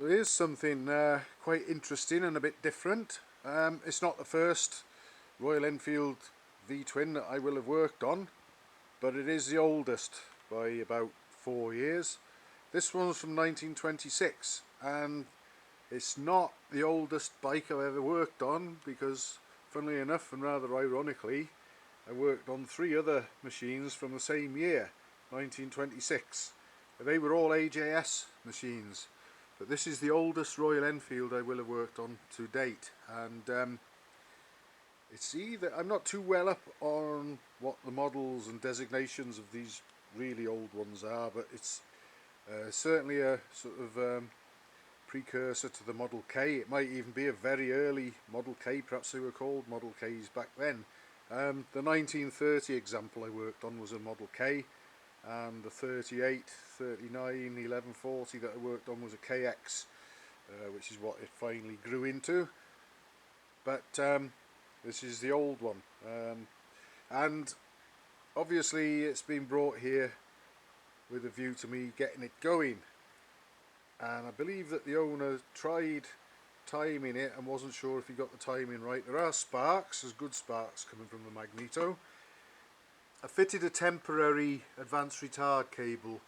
There is something quite interesting and a bit different. It's not the first Royal Enfield V-twin that I will have worked on, but it is the oldest by about 4 years. This one's from 1926, and it's not the oldest bike I've ever worked on because, funnily enough and rather ironically, I worked on 3 other machines from the same year, 1926. They were all AJS machines. But this is the oldest Royal Enfield I will have worked on to date, and it's either, I'm not too well up on what the models and designations of these really old ones are, but it's certainly a sort of precursor to the Model K. It might even be a very early Model K, perhaps they were called Model Ks back then. The 1930 example I worked on was a Model K, and the 38, 39, 1140 that I worked on was a KX, which is what it finally grew into. But this is the old one, and obviously it's been brought here with a view to me getting it going, and I believe that the owner tried timing it and wasn't sure if he got the timing right. There are sparks, there's good sparks coming from the magneto. I fitted a temporary advanced retard cable.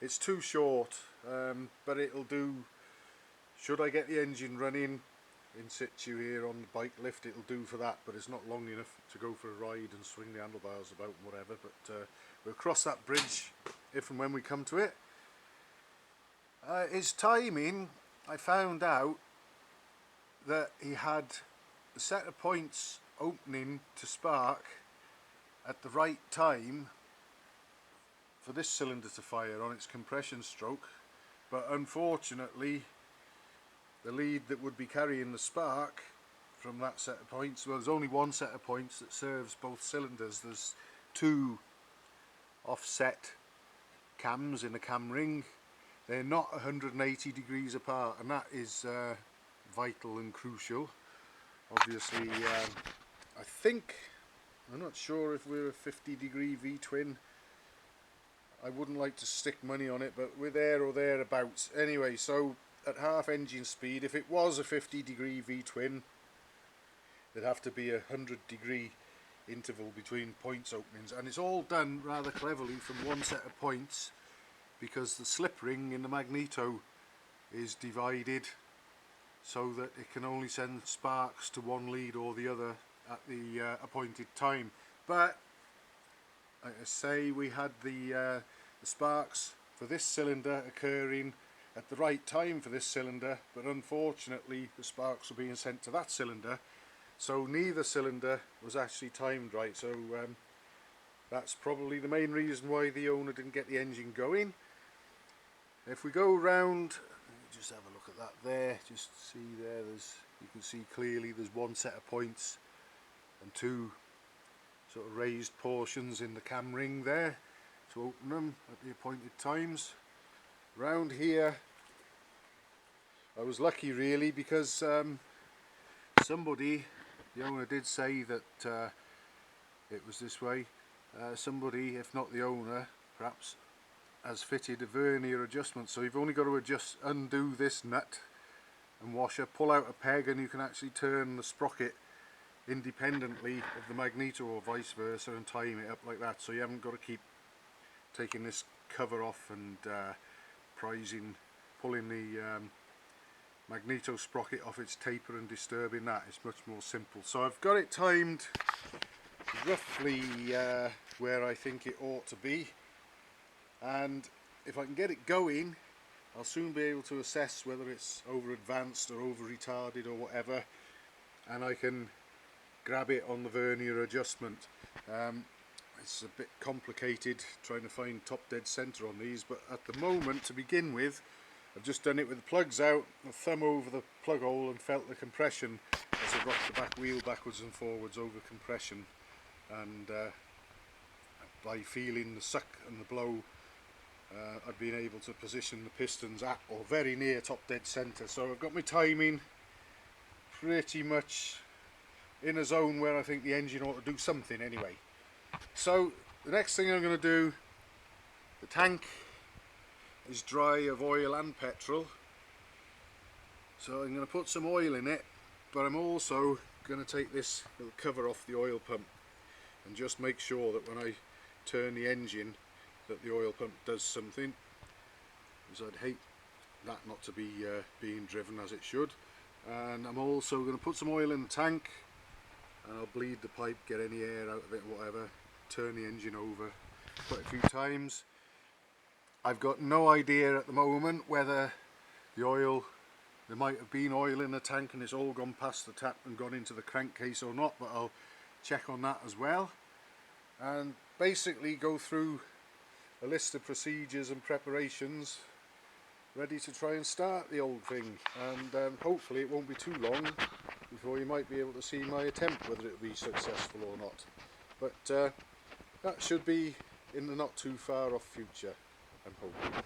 It's too short, but it'll do. Should I get the engine running in situ here on the bike lift, it'll do for that, but it's not long enough to go for a ride and swing the handlebars about and whatever. But we'll cross that bridge if and when we come to it. His timing, I found out that he had a set of points opening to spark at the right time for this cylinder to fire on its compression stroke, but unfortunately the lead that would be carrying the spark from that set of points, well, there's only one set of points that serves both cylinders. There's 2 offset cams in a cam ring. They're not 180 degrees apart, and that is vital and crucial. Obviously, I think, I'm not sure if we're a 50-degree V-twin. I wouldn't like to stick money on it, but we're there or thereabouts. Anyway, so at half engine speed, if it was a 50-degree V-twin, there'd have to be a 100-degree interval between points openings, and it's all done rather cleverly from one set of points, because the slip ring in the magneto is divided so that it can only send sparks to one lead or the other at the appointed time. But like I say, we had the sparks for this cylinder occurring at the right time for this cylinder, but unfortunately the sparks were being sent to that cylinder, so neither cylinder was actually timed right. So that's probably the main reason why the owner didn't get the engine going. If we go round, just have a look at that there, just see there, you can see clearly there's one set of points and 2 sort of raised portions in the cam ring there to open them at the appointed times. Round here I was lucky really, because somebody, the owner did say that it was this way, somebody, if not the owner, perhaps has fitted a vernier adjustment, so you've only got to undo this nut and washer, pull out a peg, and you can actually turn the sprocket independently of the magneto or vice versa and time it up like that, so you haven't got to keep taking this cover off and pulling the magneto sprocket off its taper and disturbing that. It's much more simple. So I've got it timed roughly where I think it ought to be, and if I can get it going, I'll soon be able to assess whether it's over advanced or over retarded or whatever, and I can grab it on the vernier adjustment. It's a bit complicated trying to find top dead center on these, but at the moment, to begin with, I've just done it with the plugs out, the thumb over the plug hole, and felt the compression as I rocked the back wheel backwards and forwards over compression, and by feeling the suck and the blow, I've been able to position the pistons at or very near top dead center. So I've got my timing pretty much in a zone where I think the engine ought to do something anyway. So the next thing I'm going to do, the tank is dry of oil and petrol, So I'm going to put some oil in it, but I'm also going to take this little cover off the oil pump and just make sure that when I turn the engine that the oil pump does something, because I'd hate that not to be being driven as it should. And I'm also going to put some oil in the tank, and I'll bleed the pipe, get any air out of it, whatever, turn the engine over quite a few times. I've got no idea at the moment whether the oil, there might have been oil in the tank and it's all gone past the tap and gone into the crankcase or not, but I'll check on that as well, and basically go through a list of procedures and preparations ready to try and start the old thing. And hopefully it won't be too long before you might be able to see my attempt, whether it will be successful or not. But that should be in the not too far off future, I'm hoping.